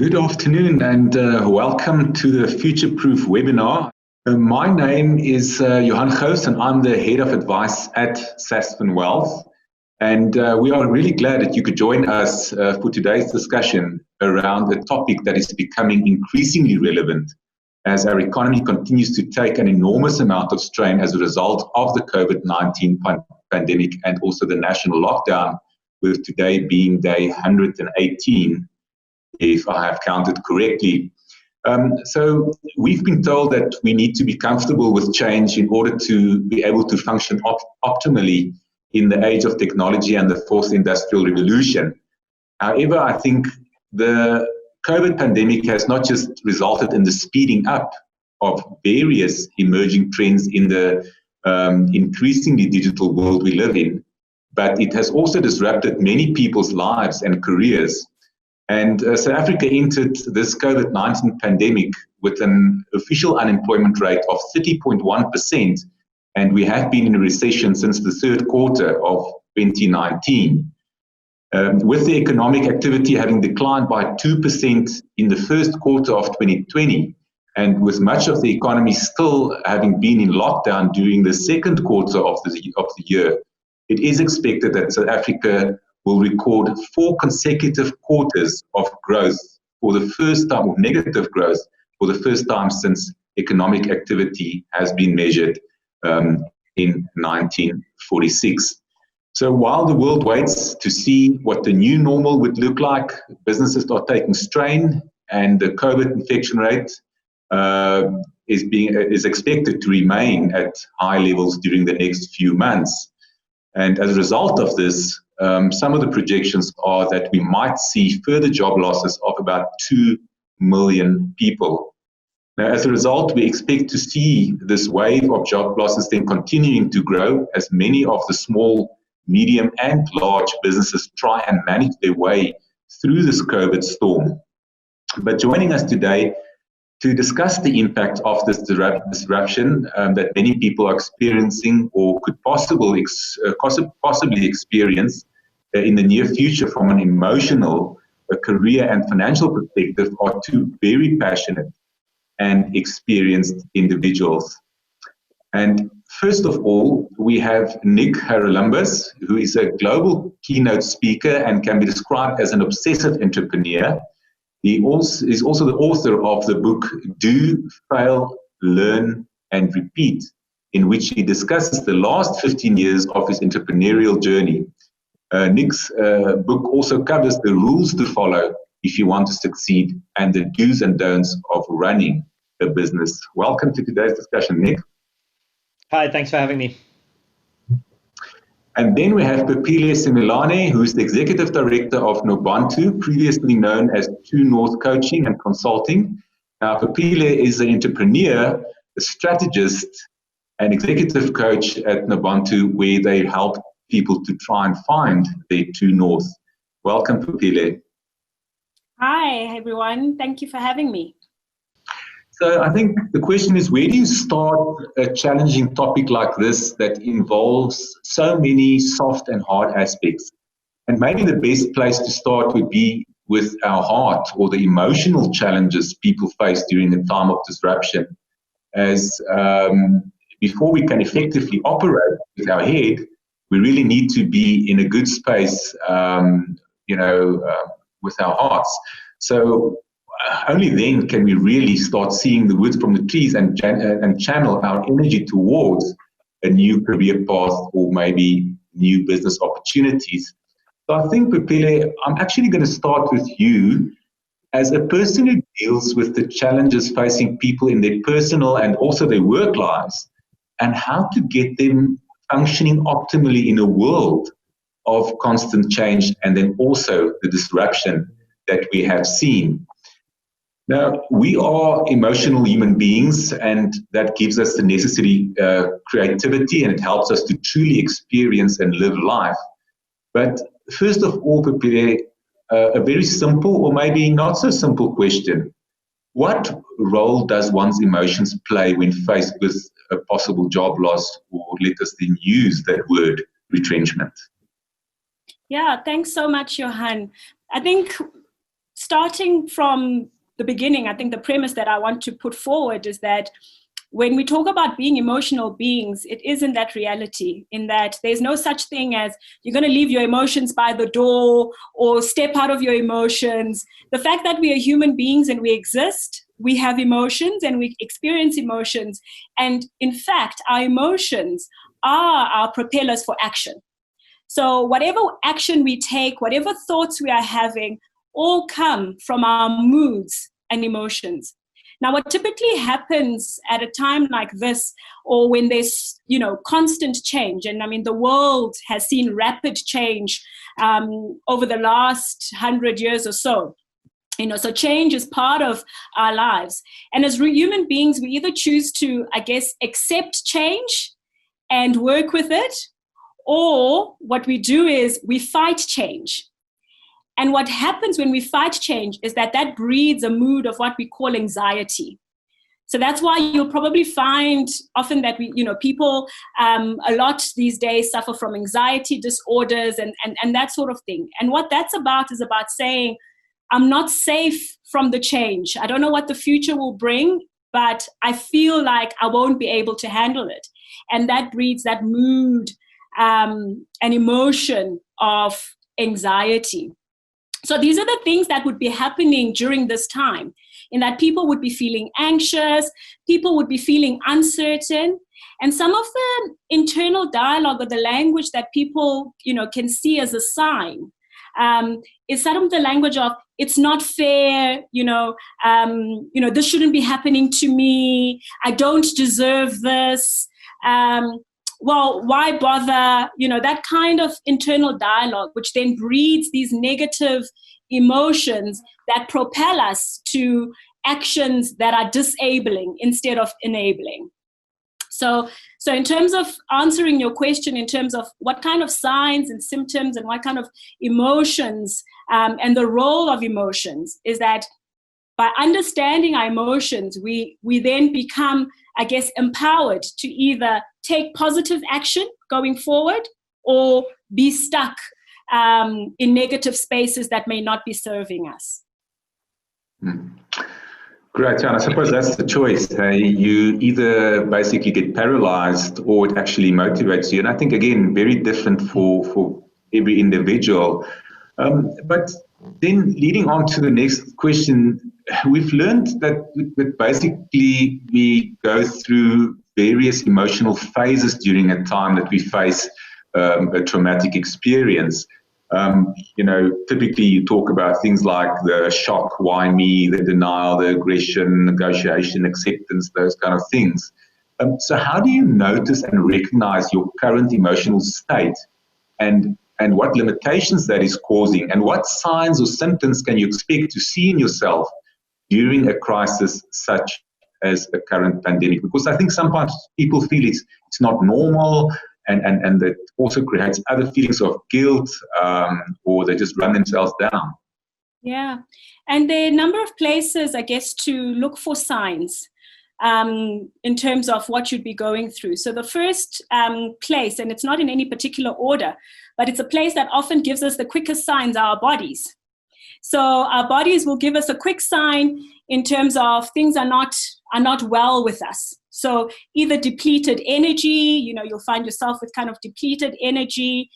Good afternoon and welcome to the Futureproof webinar. My name is Johan Goos and I'm the Head of Advice at Sasfin Wealth. And we are really glad that you could join us for today's discussion around a topic that is becoming increasingly relevant as our economy continues to take an enormous amount of strain as a result of the COVID-19 pandemic and also the national lockdown, with today being day 118. If I have counted correctly. So we've been told that we need to be comfortable with change in order to be able to function optimally in the age of technology and the fourth industrial revolution. However, I think the COVID pandemic has not just resulted in the speeding up of various emerging trends in the increasingly digital world we live in, but it has also disrupted many people's lives and careers. And South Africa entered this COVID-19 pandemic with an official unemployment rate of 30.1%, and we have been in a recession since the third quarter of 2019. With the economic activity having declined by 2% in the first quarter of 2020, and with much of the economy still having been in lockdown during the second quarter of the year, it is expected that South Africa will record 4 consecutive quarters of growth for the first time, or negative growth for the first time since economic activity has been measured in 1946. So while the world waits to see what the new normal would look like, businesses are taking strain, and the COVID infection rate is expected to remain at high levels during the next few months. And as a result of this, some of the projections are that we might see further job losses of about 2 million people. Now, as a result, we expect to see this wave of job losses then continuing to grow as many of the small, medium, and large businesses try and manage their way through this COVID storm. But joining us today to discuss the impact of this disruption that many people are experiencing or could possibly experience in the near future from an emotional, career, and financial perspective are two very passionate and experienced individuals. And first of all, we have Nick Haralambous, who is a global keynote speaker and can be described as an obsessive entrepreneur. He is also the author of the book Do, Fail, Learn, and Repeat, in which he discusses the last 15 years of his entrepreneurial journey. Nick's book also covers the rules to follow if you want to succeed and the do's and don'ts of running a business. Welcome to today's discussion, Nick. Hi, thanks for having me. And then we have Pepile Similane, who is the Executive Director of Nobantu, previously known as True North Coaching and Consulting. Now, Pepile is an entrepreneur, a strategist, and executive coach at Nobantu, where they help people to try and find their true north. Welcome, Pepile. Hi, everyone. Thank you for having me. So I think the question is, where do you start a challenging topic like this that involves so many soft and hard aspects? And maybe the best place to start would be with our heart or the emotional challenges people face during the time of disruption. As before we can effectively operate with our head, we really need to be in a good space, with our hearts. So only then can we really start seeing the woods from the trees and channel our energy towards a new career path or maybe new business opportunities. So I think, Pepile, I'm actually going to start with you as a person who deals with the challenges facing people in their personal and also their work lives, and how to get them functioning optimally in a world of constant change and then also the disruption that we have seen. Now, we are emotional human beings, and that gives us the necessary creativity, and it helps us to truly experience and live life. But first of all, Pepile, a very simple or maybe not so simple question. What role does one's emotions play when faced with a possible job loss, or let us then use that word, retrenchment? Yeah, thanks so much, Johan. I think starting from the beginning, I think the premise that I want to put forward is that when we talk about being emotional beings, it isn't that reality, in that there's no such thing as you're going to leave your emotions by the door or step out of your emotions. The fact that we are human beings and we exist, we have emotions and we experience emotions. And in fact, our emotions are our propellers for action. So whatever action we take, whatever thoughts we are having, all come from our moods and emotions. Now, what typically happens at a time like this, or when there's, constant change, and I mean, the world has seen rapid change over the last 100 years or so. So change is part of our lives. And as human beings, we either choose to, accept change and work with it, or what we do is we fight change. And what happens when we fight change is that breeds a mood of what we call anxiety. So that's why you'll probably find often that people a lot these days suffer from anxiety disorders and that sort of thing. And what that's about is about saying, I'm not safe from the change. I don't know what the future will bring, but I feel like I won't be able to handle it. And that breeds that mood and emotion of anxiety. So these are the things that would be happening during this time, in that people would be feeling anxious, people would be feeling uncertain. And some of the internal dialogue or the language that people, can see as a sign is some of the language of, it's not fair, this shouldn't be happening to me, I don't deserve this. Well, why bother? That kind of internal dialogue, which then breeds these negative emotions that propel us to actions that are disabling instead of enabling. So in terms of answering your question, in terms of what kind of signs and symptoms and what kind of emotions and the role of emotions, is that by understanding our emotions, we then become, empowered to either take positive action going forward or be stuck in negative spaces that may not be serving us. Great, and I suppose that's the choice. You either basically get paralyzed or it actually motivates you. And I think, again, very different for every individual. But then leading on to the next question, we've learned that basically we go through various emotional phases during a time that we face a traumatic experience. Typically you talk about things like the shock, why me, the denial, the aggression, negotiation, acceptance, those kind of things. So how do you notice and recognize your current emotional state and what limitations that is causing, and what signs or symptoms can you expect to see in yourself during a crisis such as a current pandemic? Because I think sometimes people feel it's not normal, and that also creates other feelings of guilt, or they just run themselves down. Yeah, and there are a number of places, to look for signs in terms of what you'd be going through. So the first place, and it's not in any particular order, but it's a place that often gives us the quickest signs, are our bodies. So our bodies will give us a quick sign in terms of things are not well with us. So either depleted energy, you'll find yourself with kind of depleted energy,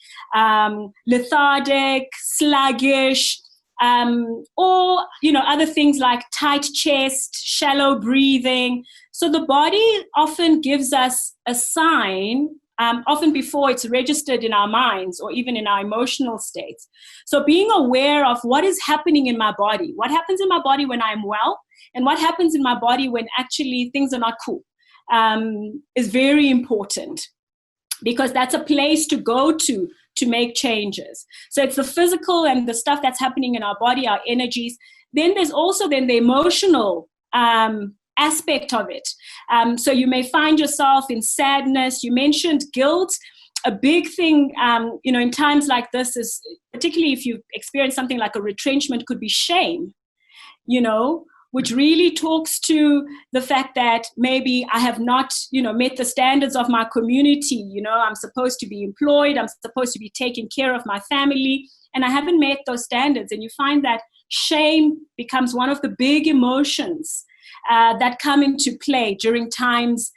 lethargic, sluggish, or, other things like tight chest, shallow breathing. So the body often gives us a sign, often before it's registered in our minds or even in our emotional states. So being aware of what is happening in my body, what happens in my body when I'm well, and what happens in my body when actually things are not cool, is very important, because that's a place to go to make changes. So it's the physical and the stuff that's happening in our body, our energies. Then there's also the emotional aspect of it. So you may find yourself in sadness. You mentioned guilt. A big thing, in times like this is, particularly if you experience something like a retrenchment, could be shame, which really talks to the fact that maybe I have not, met the standards of my community. I'm supposed to be employed, I'm supposed to be taking care of my family, and I haven't met those standards. And you find that shame becomes one of the big emotions that come into play during times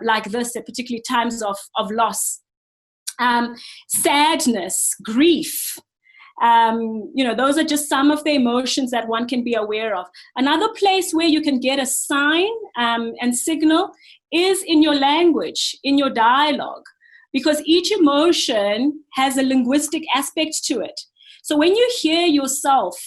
like this, particularly times of loss. Sadness, grief, those are just some of the emotions that one can be aware of. Another place where you can get a sign and signal is in your language, in your dialogue, because each emotion has a linguistic aspect to it. So when you hear yourself,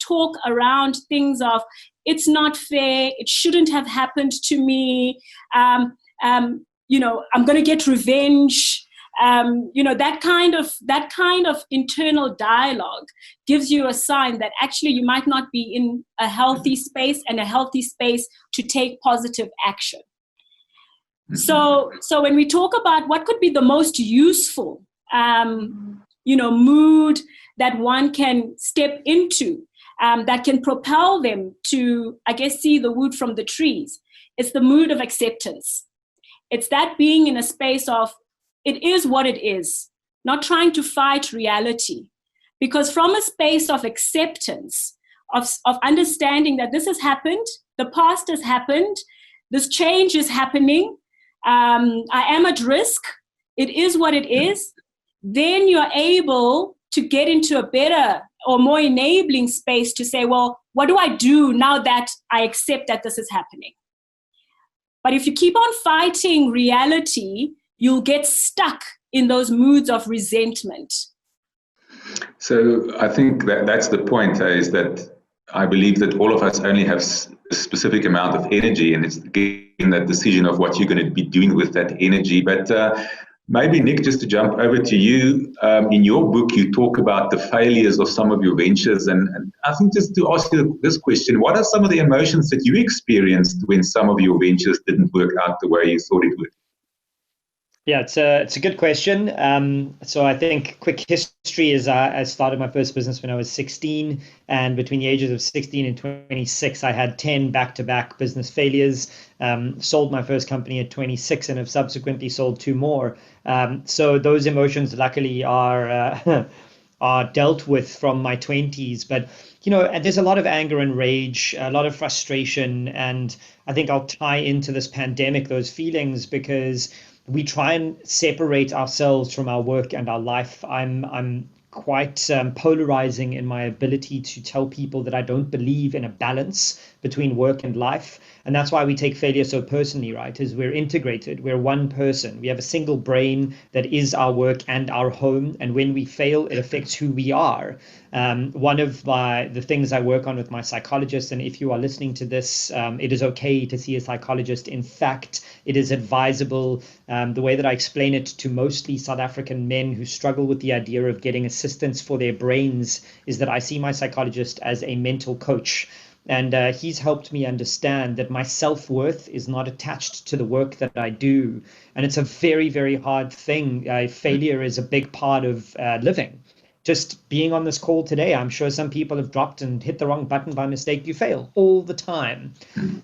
talk around things of, it's not fair, it shouldn't have happened to me, I'm going to get revenge, that kind of internal dialogue gives you a sign that actually you might not be in a healthy space, and a healthy space to take positive action. So when we talk about what could be the most useful, mood that one can step into, that can propel them to, I guess, see the wood from the trees, it's the mood of acceptance. It's that being in a space of, it is what it is, not trying to fight reality. Because from a space of acceptance, of understanding that this has happened, the past has happened, this change is happening, I am at risk, it is what it is, then you're able to get into a better or more enabling space to say, well, what do I do now that I accept that this is happening? But if you keep on fighting reality, you'll get stuck in those moods of resentment. So I think that's the point, is that I believe that all of us only have a specific amount of energy, and it's again that decision of what you're going to be doing with that energy. But maybe, Nick, just to jump over to you, in your book, you talk about the failures of some of your ventures. And I think just to ask you this question, what are some of the emotions that you experienced when some of your ventures didn't work out the way you thought it would? Yeah, it's a good question. So I think quick history is I started my first business when I was 16, and between the ages of 16 and 26, I had 10 back-to-back business failures. Sold my first company at 26 and have subsequently sold 2 more. So those emotions, luckily, are dealt with from my 20s. But there's a lot of anger and rage, a lot of frustration, and I think I'll tie into this pandemic those feelings because we try and separate ourselves from our work and our life. I'm quite polarizing in my ability to tell people that I don't believe in a balance between work and life. And that's why we take failure so personally, right? Is we're integrated. We're one person. We have a single brain that is our work and our home. And when we fail, it affects who we are. One of the things I work on with my psychologist, and if you are listening to this, it is okay to see a psychologist. In fact, it is advisable. The way that I explain it to mostly South African men who struggle with the idea of getting assistance for their brains is that I see my psychologist as a mental coach. And he's helped me understand that my self-worth is not attached to the work that I do. And it's a very, very hard thing. Failure is a big part of living. Just being on this call today, I'm sure some people have dropped and hit the wrong button by mistake. You fail all the time.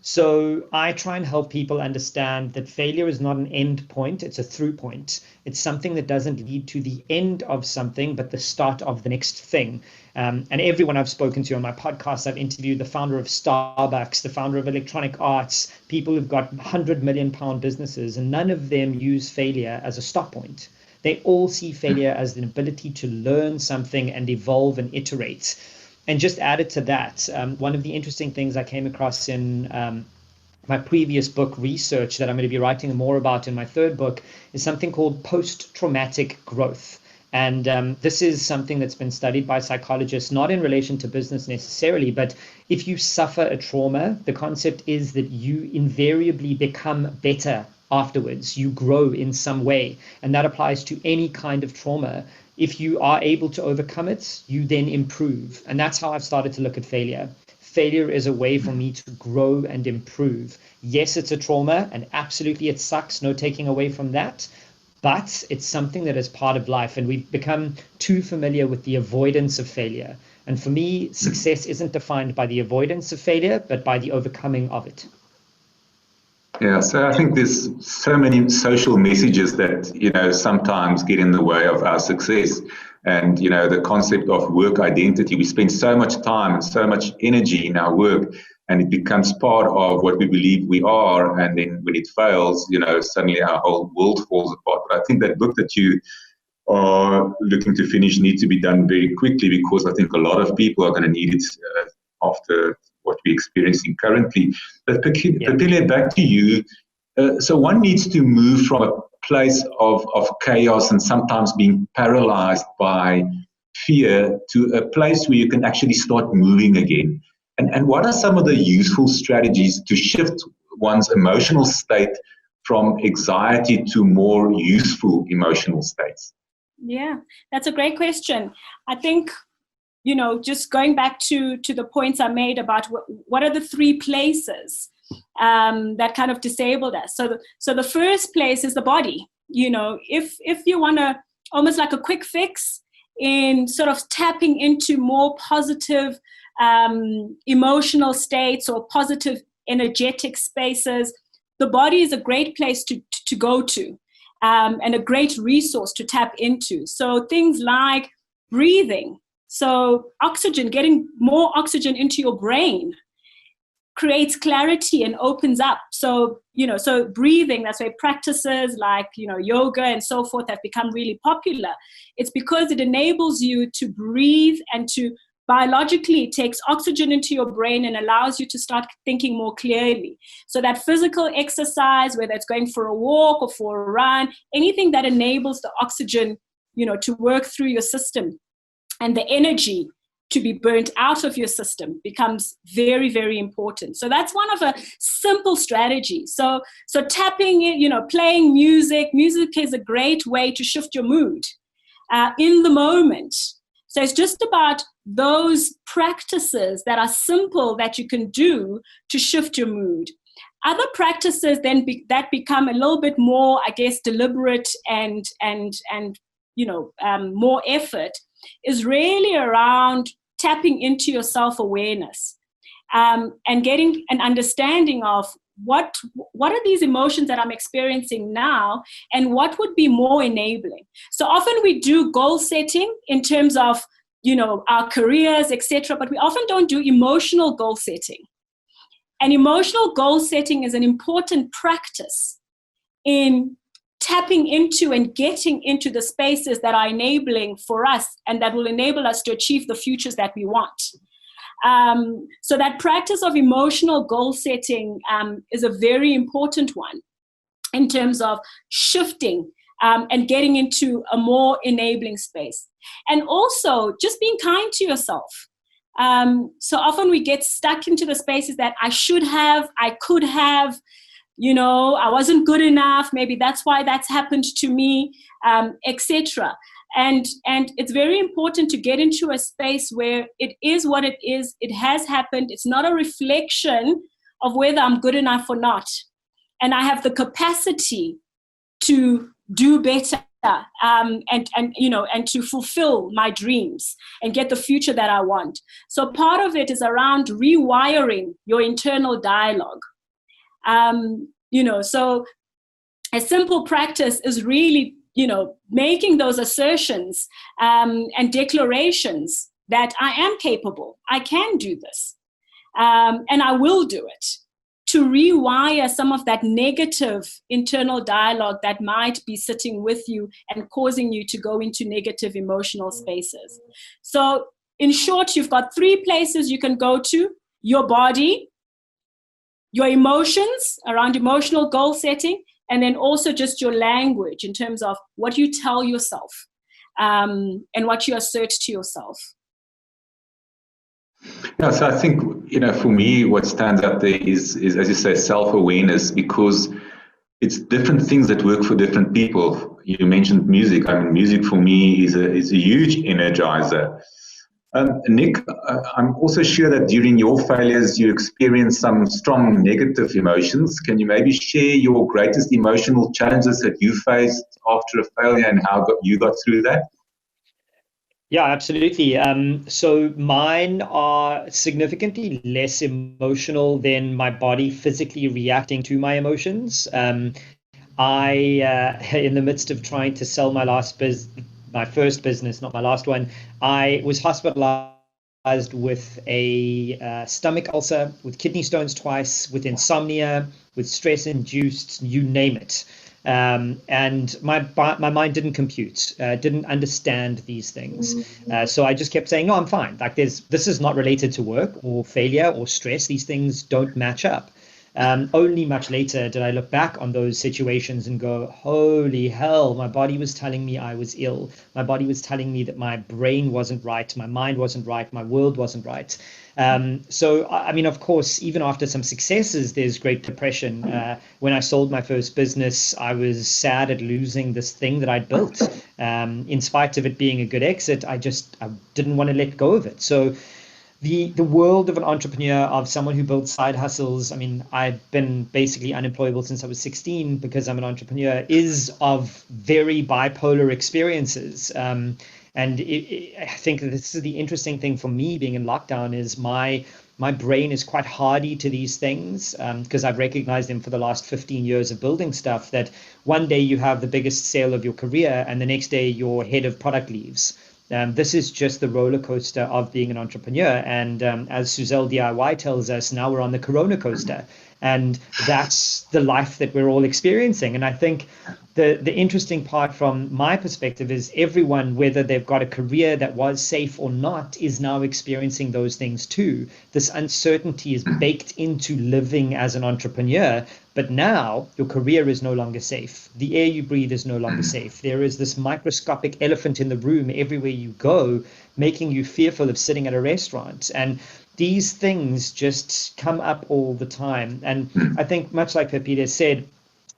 So I try and help people understand that failure is not an end point. It's a through point. It's something that doesn't lead to the end of something, but the start of the next thing. And everyone I've spoken to on my podcast, I've interviewed the founder of Starbucks, the founder of Electronic Arts, people who've got £100 million businesses, and none of them use failure as a stop point. They all see failure as the ability to learn something and evolve and iterate. And just added to that, one of the interesting things I came across in my previous book, research, that I'm going to be writing more about in my third book, is something called post-traumatic growth. And this is something that's been studied by psychologists, not in relation to business necessarily, but if you suffer a trauma, the concept is that you invariably become better afterwards. You grow in some way, and that applies to any kind of trauma. If you are able to overcome it, you then improve. And that's how I've started to look at failure. Failure is a way for me to grow and improve. Yes, it's a trauma, and absolutely it sucks, no taking away from that. But it's something that is part of life, and we've become too familiar with the avoidance of failure. And for me, success isn't defined by the avoidance of failure, but by the overcoming of it. Yeah, so I think there's so many social messages that, sometimes get in the way of our success. And, the concept of work identity, we spend so much time and so much energy in our work, and it becomes part of what we believe we are. And then when it fails, suddenly our whole world falls apart. But I think that book that you are looking to finish needs to be done very quickly, because I think a lot of people are going to need it after what we're experiencing currently. But Pepile, back to you. So one needs to move from a place of chaos and sometimes being paralyzed by fear to a place where you can actually start moving again. And what are some of the useful strategies to shift one's emotional state from anxiety to more useful emotional states? Yeah, that's a great question. I think, just going back to the points I made about what are the three places that kind of disabled us. So the first place is the body. If you want to, almost like a quick fix in sort of tapping into more positive emotional states or positive energetic spaces, the body is a great place to go to, and a great resource to tap into. So things like breathing, so oxygen, getting more oxygen into your brain creates clarity and opens up. So breathing, that's why practices like, yoga and so forth have become really popular. It's because it enables you to breathe and to biologically, it takes oxygen into your brain and allows you to start thinking more clearly. So that physical exercise, whether it's going for a walk or for a run, anything that enables the oxygen, to work through your system and the energy to be burnt out of your system becomes very, very important. So that's one of a simple strategy. So tapping in, playing music. Music is a great way to shift your mood in the moment. So it's just about those practices that are simple that you can do to shift your mood. Other practices then that become a little bit more, I guess, deliberate and more effort is really around tapping into your self-awareness and getting an understanding of what are these emotions that I'm experiencing now, and what would be more enabling. So often we do goal setting in terms of our careers, etc., but we often don't do emotional goal setting. And emotional goal setting is an important practice in tapping into and getting into the spaces that are enabling for us and that will enable us to achieve the futures that we want. So that practice of emotional goal setting is a very important one in terms of shifting and getting into a more enabling space. And also just being kind to yourself. So often we get stuck into the spaces that I should have, I could have, I wasn't good enough. Maybe that's why that's happened to me, etc. And it's very important to get into a space where it is what it is. It has happened. It's not a reflection of whether I'm good enough or not. And I have the capacity to do better and to fulfill my dreams and get the future that I want. So part of it is around rewiring your internal dialogue. So a simple practice is really, making those assertions and declarations that I am capable, I can do this, and I will do it, to rewire some of that negative internal dialogue that might be sitting with you and causing you to go into negative emotional spaces. So in short, you've got three places you can go to: your body, your emotions around emotional goal setting, and then also just your language in terms of what you tell yourself and what you assert to yourself. Yeah, so I think, for me, what stands out there is, as you say, self-awareness, because it's different things that work for different people. You mentioned music. I mean, music for me is a huge energizer. Nick, I'm also sure that during your failures, you experienced some strong negative emotions. Can you maybe share your greatest emotional challenges that you faced after a failure and how you got through that? Yeah, absolutely. So mine are significantly less emotional than my body physically reacting to my emotions. In the midst of trying to sell my last my first business, not my last one, I was hospitalized with a stomach ulcer, with kidney stones twice, with insomnia, with stress-induced, you name it. And my mind didn't compute, didn't understand these things. So I just kept saying, no, I'm fine. Like this is not related to work or failure or stress. These things don't match up. Only much later did I look back on those situations and go, holy hell, my body was telling me I was ill. My body was telling me that my brain wasn't right, my mind wasn't right, my world wasn't right. So, I mean, of course, even after some successes, there's great depression. When I sold my first business, I was sad at losing this thing that I'd built. In spite of it being a good exit, I didn't want to let go of it. So the world of an entrepreneur, of someone who builds side hustles, I mean, I've been basically unemployable since I was 16 because I'm an entrepreneur, is of very bipolar experiences. And I think that this is the interesting thing for me being in lockdown is my brain is quite hardy to these things because I've recognized them for the last 15 years of building stuff, that one day you have the biggest sale of your career and the next day your head of product leaves. This is just the roller coaster of being an entrepreneur. And as Suzelle DIY tells us, now we're on the Corona coaster. And that's the life that we're all experiencing. And I think the interesting part from my perspective is everyone, whether they've got a career that was safe or not, is now experiencing those things too. This uncertainty is baked into living as an entrepreneur. But now your career is no longer safe. The air you breathe is no longer safe. There is this microscopic elephant in the room everywhere you go, making you fearful of sitting at a restaurant. And these things just come up all the time. And I think, much like Pepita said,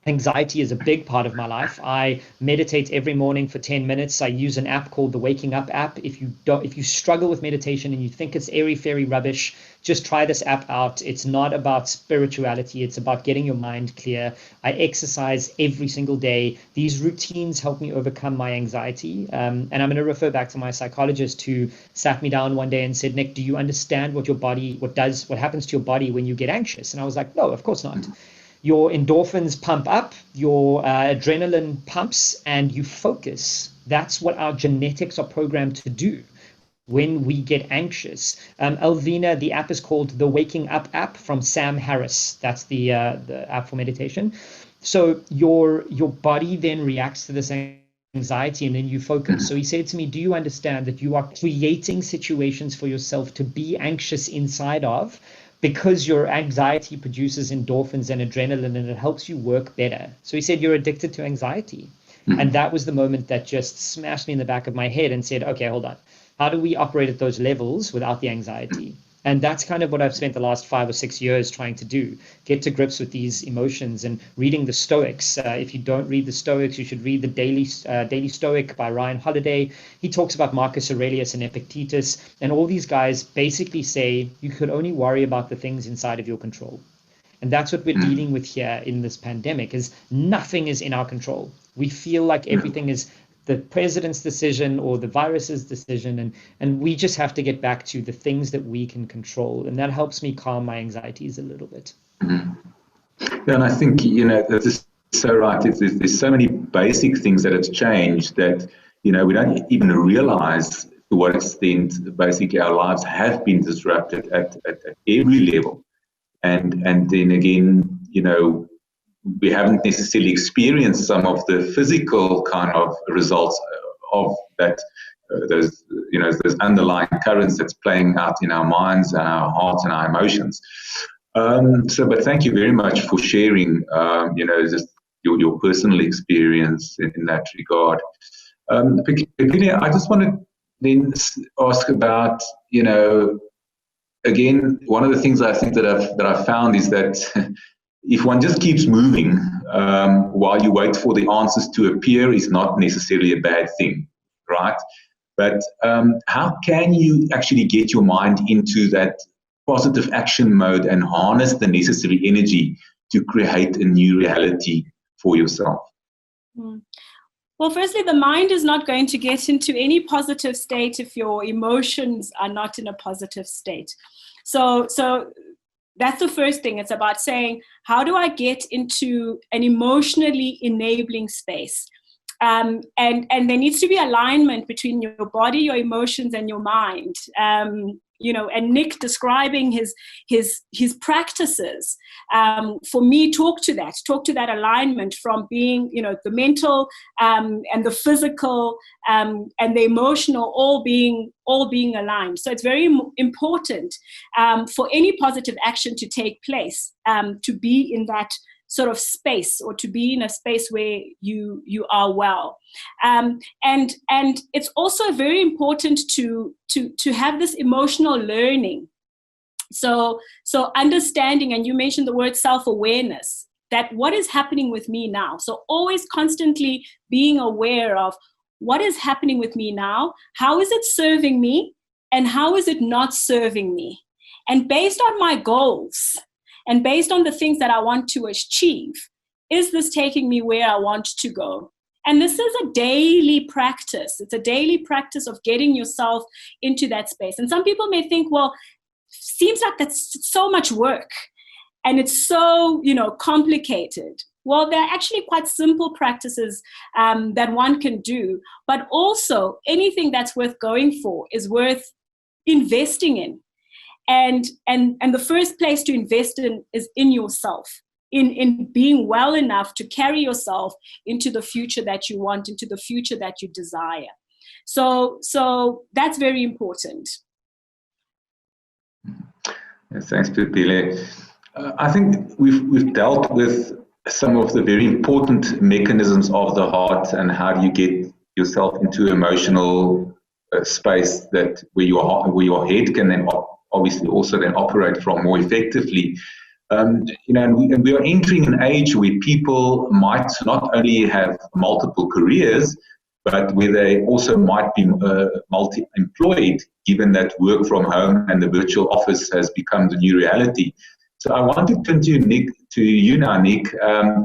anxiety is a big part of my life. I meditate every morning for 10 minutes. I use an app called the Waking Up app. If you struggle with meditation and you think it's airy-fairy rubbish, just try this app out. It's not about spirituality. It's about getting your mind clear. I exercise every single day. These routines help me overcome my anxiety. And I'm going to refer back to my psychologist who sat me down one day and said, Nick, do you understand what happens to your body when you get anxious? And I was like, no, of course not. Your endorphins pump up, your adrenaline pumps, and you focus. That's what our genetics are programmed to do when we get anxious. Alvina, the app is called the Waking Up app from Sam Harris. That's the app for meditation. So your body then reacts to this anxiety and then you focus. So he said to me, do you understand that you are creating situations for yourself to be anxious inside of, because your anxiety produces endorphins and adrenaline and it helps you work better? So he said, you're addicted to anxiety. And that was the moment that just smashed me in the back of my head and said, okay, hold on. How do we operate at those levels without the anxiety? And that's kind of what I've spent the last 5 or 6 years trying to do, get to grips with these emotions and reading the Stoics. If you don't read the Stoics, you should read the Daily Stoic by Ryan Holiday. He talks about Marcus Aurelius and Epictetus, and all these guys basically say you could only worry about the things inside of your control. And that's what we're dealing with here in this pandemic, is nothing is in our control. We feel like everything is the president's decision or the virus's decision, and we just have to get back to the things that we can control, and that helps me calm my anxieties a little bit. Yeah, and I think that is so right. There's so many basic things that have changed that we don't even realize to what extent basically our lives have been disrupted at every level, and then again we haven't necessarily experienced some of the physical kind of results of that, those underlying currents that's playing out in our minds and our hearts and our emotions. But thank you very much for sharing, just your personal experience in that regard. Pepita, I just want to then ask about, again, one of the things I think that I've found is that if one just keeps moving while you wait for the answers to appear is not necessarily a bad thing, right? But how can you actually get your mind into that positive action mode and harness the necessary energy to create a new reality for yourself? Well, firstly, the mind is not going to get into any positive state if your emotions are not in a positive state. So that's the first thing. It's about saying, how do I get into an emotionally enabling space? and there needs to be alignment between your body, your emotions, and your mind. And Nick describing his practices, for me, talk to that alignment from being, the mental and the physical and the emotional all being aligned. So it's very important for any positive action to take place, to be in that sort of space, or to be in a space where you are well. And it's also very important to have this emotional learning. So understanding, and you mentioned the word self-awareness, that what is happening with me now. So always constantly being aware of what is happening with me now, how is it serving me, and how is it not serving me? And based on my goals, and based on the things that I want to achieve, is this taking me where I want to go? And this is a daily practice. It's a daily practice of getting yourself into that space. And some people may think, well, seems like that's so much work and it's so, complicated. Well, they're actually quite simple practices that one can do. But also, anything that's worth going for is worth investing in. And the first place to invest in is in yourself, in being well enough to carry yourself into the future that you want, into the future that you desire. So that's very important. Thanks, Pipile. I think we've dealt with some of the very important mechanisms of the heart, and how do you get yourself into emotional space that where your head can then obviously also then operate from more effectively. And we are entering an age where people might not only have multiple careers, but where they also might be multi-employed, given that work from home and the virtual office has become the new reality. So I want to turn to you now, Nick,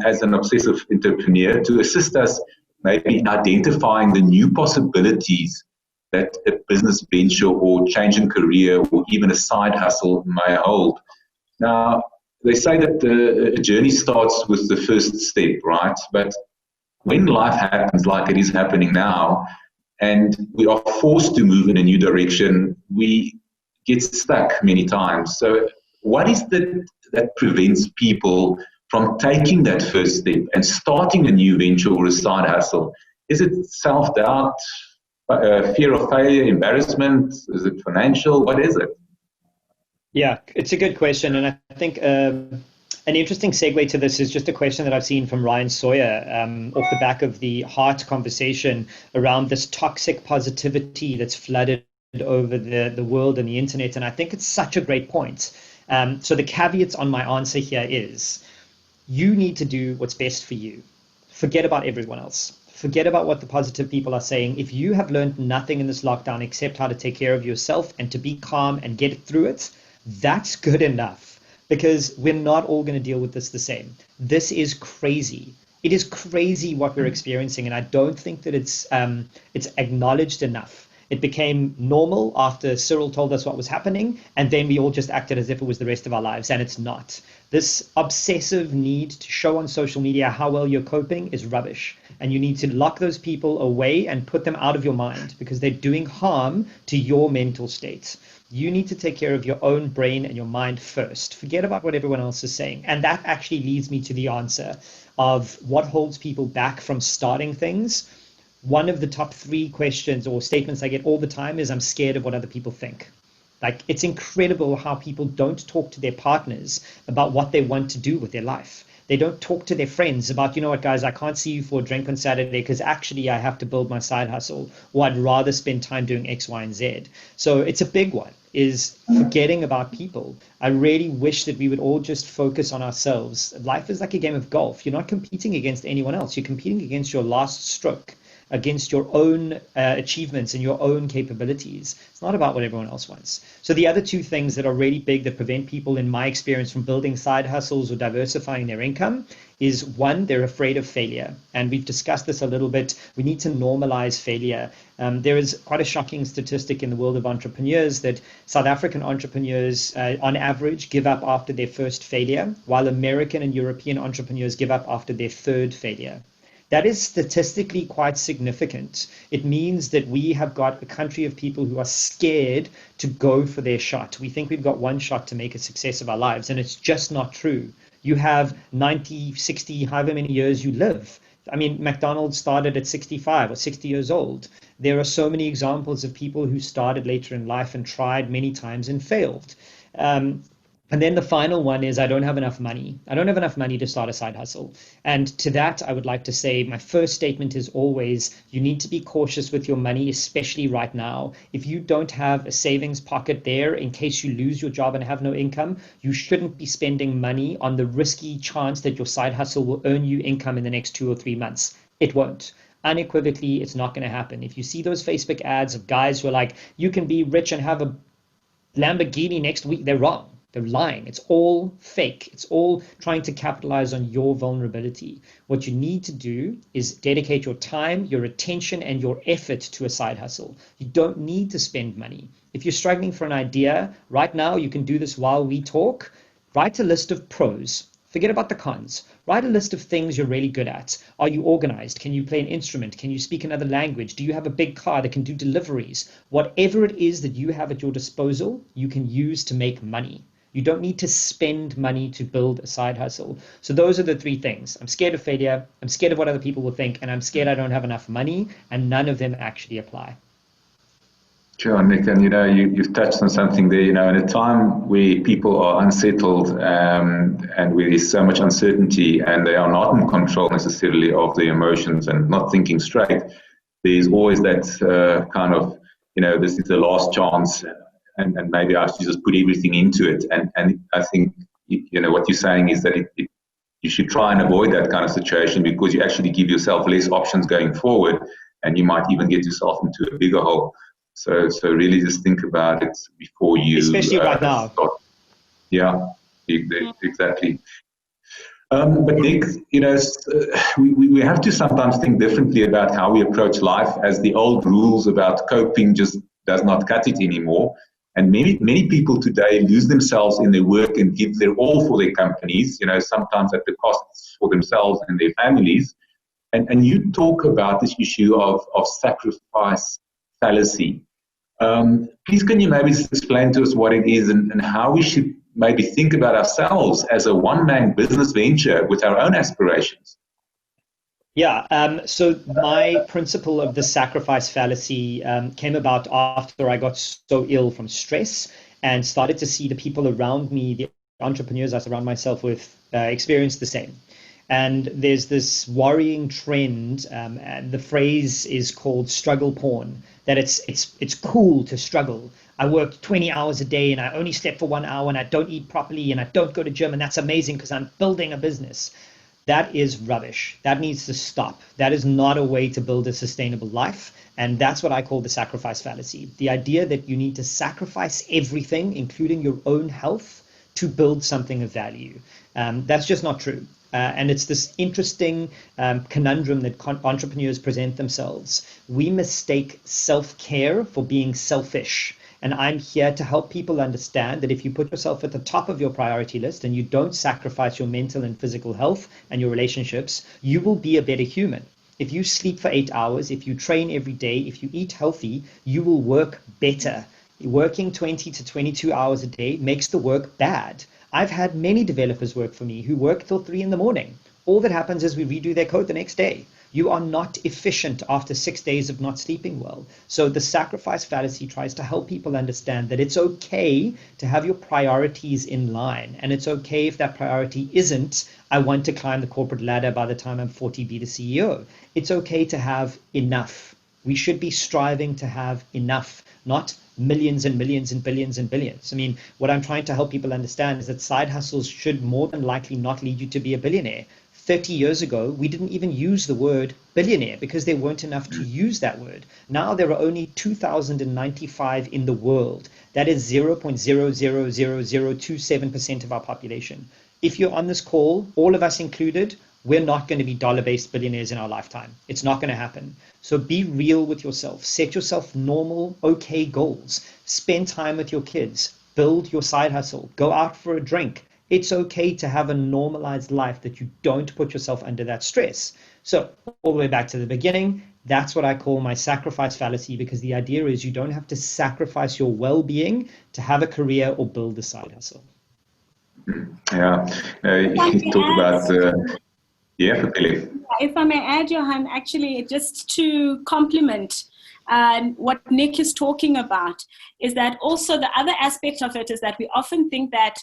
as an obsessive entrepreneur, to assist us maybe in identifying the new possibilities that a business venture or change in career or even a side hustle may hold. Now, they say that a journey starts with the first step, right? But when life happens like it is happening now, and we are forced to move in a new direction, we get stuck many times. So what is that prevents people from taking that first step and starting a new venture or a side hustle? Is it self-doubt? Fear of failure, embarrassment? Is it financial? What is it? Yeah, it's a good question. And I think an interesting segue to this is just a question that I've seen from Ryan Sawyer off the back of the heart conversation around this toxic positivity that's flooded over the world and the internet. And I think it's such a great point. So the caveats on my answer here is, you need to do what's best for you. Forget about everyone else. Forget about what the positive people are saying. If you have learned nothing in this lockdown except how to take care of yourself and to be calm and get through it, that's good enough, because we're not all going to deal with this the same. This is crazy. It is crazy what we're experiencing, and I don't think that it's acknowledged enough. It became normal after Cyril told us what was happening, and then we all just acted as if it was the rest of our lives, and it's not. This obsessive need to show on social media how well you're coping is rubbish, and you need to lock those people away and put them out of your mind, because they're doing harm to your mental state. You need to take care of your own brain and your mind first. Forget about what everyone else is saying. And that actually leads me to the answer of what holds people back from starting things. One of the top 3 questions or statements I get all the time is, I'm scared of what other people think. Like, it's incredible how people don't talk to their partners about what they want to do with their life. They don't talk to their friends about, you know what, guys, I can't see you for a drink on Saturday because actually I have to build my side hustle, or I'd rather spend time doing X, Y, and Z. So it's a big one, is forgetting about people. I really wish that we would all just focus on ourselves. Life is like a game of golf. You're not competing against anyone else. You're competing against your last stroke, against your own achievements and your own capabilities. It's not about what everyone else wants. So the other 2 things that are really big that prevent people, in my experience, from building side hustles or diversifying their income is, 1, they're afraid of failure. And we've discussed this a little bit. We need to normalize failure. There is quite a shocking statistic in the world of entrepreneurs that South African entrepreneurs, on average, give up after their first failure, while American and European entrepreneurs give up after their 3rd failure. That is statistically quite significant. It means that we have got a country of people who are scared to go for their shot. We think we've got one shot to make a success of our lives, and it's just not true. You have 90, 60, however many years you live. I mean, McDonald's started at 65 or 60 years old. There are so many examples of people who started later in life and tried many times and failed. And then the final one is I don't have enough money. I don't have enough money to start a side hustle. And to that, I would like to say my first statement is always you need to be cautious with your money, especially right now. If you don't have a savings pocket there in case you lose your job and have no income, you shouldn't be spending money on the risky chance that your side hustle will earn you income in the next 2 or 3 months. It won't. Unequivocally, it's not going to happen. If you see those Facebook ads of guys who are like, you can be rich and have a Lamborghini next week, they're wrong. They're lying. It's all fake. It's all trying to capitalize on your vulnerability. What you need to do is dedicate your time, your attention, and your effort to a side hustle. You don't need to spend money. If you're struggling for an idea, right now you can do this while we talk. Write a list of pros. Forget about the cons. Write a list of things you're really good at. Are you organized? Can you play an instrument? Can you speak another language? Do you have a big car that can do deliveries? Whatever it is that you have at your disposal, you can use to make money. You don't need to spend money to build a side hustle. So those are the three things. I'm scared of failure, I'm scared of what other people will think, and I'm scared I don't have enough money, and none of them actually apply. Sure, Nick, and you've touched on something there. In a time where people are unsettled and where there's so much uncertainty and they are not in control necessarily of their emotions and not thinking straight, there's always that kind of, this is the last chance, and maybe I should just put everything into it. And I think, what you're saying is that you should try and avoid that kind of situation because you actually give yourself less options going forward, and you might even get yourself into a bigger hole. So really just think about it before you especially right now. Start. Yeah, exactly. But Nick, we have to sometimes think differently about how we approach life, as the old rules about coping just does not cut it anymore. And many people today lose themselves in their work and give their all for their companies, sometimes at the costs for themselves and their families. And you talk about this issue of sacrifice fallacy. Please, can you maybe explain to us what it is and how we should maybe think about ourselves as a one-man business venture with our own aspirations? Yeah, so my principle of the sacrifice fallacy came about after I got so ill from stress and started to see the people around me, the entrepreneurs I surround myself with, experience the same. And there's this worrying trend, and the phrase is called struggle porn, that it's cool to struggle. I work 20 hours a day and I only sleep for 1 hour and I don't eat properly and I don't go to gym, and that's amazing because I'm building a business. That is rubbish. That needs to stop. That is not a way to build a sustainable life. And that's what I call the sacrifice fallacy. The idea that you need to sacrifice everything, including your own health, to build something of value. That's just not true. And it's this interesting conundrum that entrepreneurs present themselves. We mistake self-care for being selfish. And I'm here to help people understand that if you put yourself at the top of your priority list and you don't sacrifice your mental and physical health and your relationships, you will be a better human. If you sleep for 8 hours, if you train every day, if you eat healthy, you will work better. Working 20 to 22 hours a day makes the work bad. I've had many developers work for me who work till 3 in the morning. All that happens is we redo their code the next day. You are not efficient after 6 days of not sleeping well. So the sacrifice fallacy tries to help people understand that it's okay to have your priorities in line. And it's okay if that priority isn't, I want to climb the corporate ladder by the time I'm 40, be the CEO. It's okay to have enough. We should be striving to have enough, not millions and millions and billions and billions. I mean, what I'm trying to help people understand is that side hustles should more than likely not lead you to be a billionaire. 30 years ago, we didn't even use the word billionaire because there weren't enough to use that word. Now there are only 2,095 in the world. That is 0.0000027% of our population. If you're on this call, all of us included, we're not going to be dollar-based billionaires in our lifetime. It's not going to happen. So be real with yourself. Set yourself normal, okay goals. Spend time with your kids. Build your side hustle. Go out for a drink. It's okay to have a normalized life that you don't put yourself under that stress. So all the way back to the beginning, that's what I call my sacrifice fallacy, because the idea is you don't have to sacrifice your well-being to have a career or build a side hustle. Yeah, you talk about, yeah, Philip. If I may add, Johan, actually, just to complement what Nick is talking about, is that also the other aspect of it is that we often think that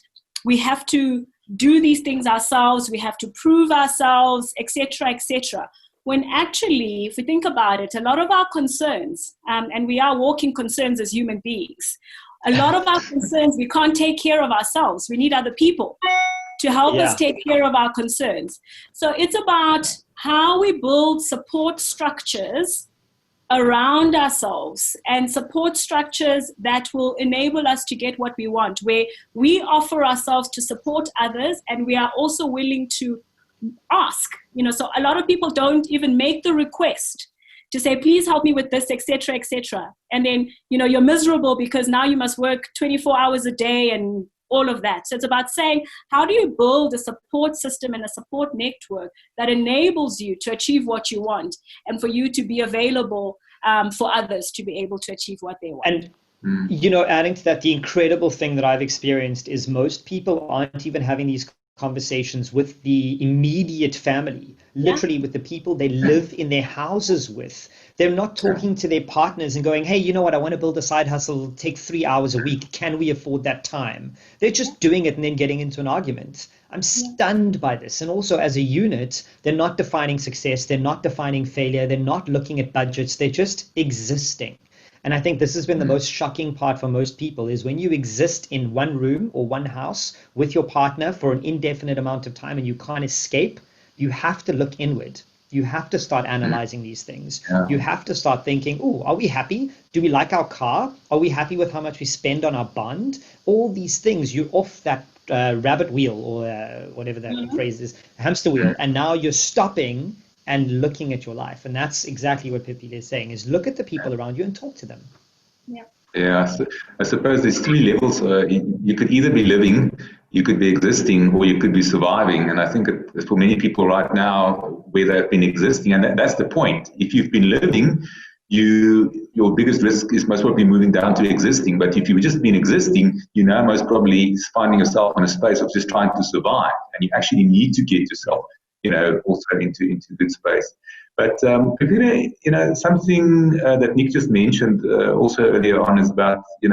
we have to do these things ourselves, we have to prove ourselves, etc., etc. When actually, if we think about it, a lot of our concerns, and we are walking concerns as human beings, a lot of our concerns, we can't take care of ourselves. We need other people to help us take care of our concerns. So it's about how we build support structures around ourselves, and support structures that will enable us to get what we want, where we offer ourselves to support others and we are also willing to ask. So a lot of people don't even make the request to say, please help me with this, etc., etc. And then, you're miserable because now you must work 24 hours a day and all of that. So it's about saying, how do you build a support system and a support network that enables you to achieve what you want, and for you to be available for others to be able to achieve what they want. And adding to that, the incredible thing that I've experienced is most people aren't even having these conversations with the immediate family, literally with the people they live in their houses with. They're not talking to their partners and going, hey, you know what, I want to build a side hustle, it'll take 3 hours a week. Can we afford that time? They're just doing it and then getting into an argument. I'm stunned by this. And also as a unit, they're not defining success. They're not defining failure. They're not looking at budgets. They're just existing. And I think this has been the most shocking part for most people, is when you exist in one room or one house with your partner for an indefinite amount of time and you can't escape, you have to look inward. You have to start analyzing these things. You have to start thinking, oh, are we happy? Do we like our car? Are we happy with how much we spend on our bond? All these things, you're off that rabbit wheel, or whatever that phrase is, hamster wheel. And now you're stopping and looking at your life. And that's exactly what Pippi is saying, is look at the people around you and talk to them. Yeah, so I suppose there's 3 levels. You could either be living, you could be existing, or you could be surviving. And I think for many people right now, where they've been existing, and that's the point. If you've been living, your biggest risk is most probably moving down to existing. But if you've just been existing, most probably finding yourself in a space of just trying to survive. And you actually need to get yourself also into good space. But Pipina, something that Nick just mentioned also earlier on is about, it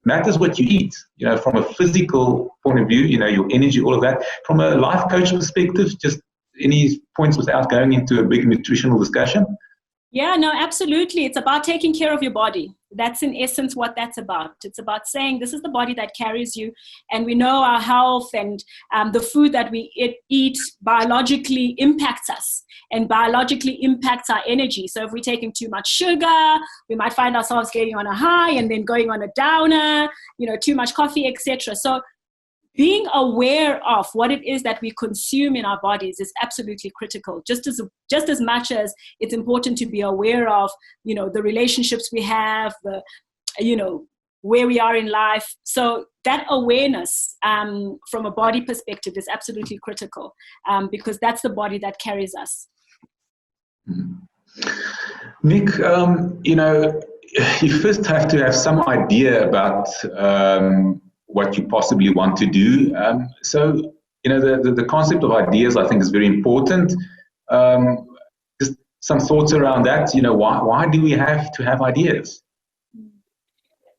matters what you eat, from a physical point of view, your energy, all of that. From a life coach perspective, just any points without going into a big nutritional discussion? Yeah, no, absolutely. It's about taking care of your body. That's in essence what that's about. It's about saying this is the body that carries you, and we know our health and the food that we eat biologically impacts us and biologically impacts our energy. So if we're taking too much sugar, we might find ourselves getting on a high and then going on a downer, too much coffee, etc. So being aware of what it is that we consume in our bodies is absolutely critical, just as much as it's important to be aware of, the relationships we have, where we are in life. So that awareness from a body perspective is absolutely critical, because that's the body that carries us. Nick, you first have to have some idea about what you possibly want to do. So, the concept of ideas, I think, is very important. Just some thoughts around that. Why do we have to have ideas?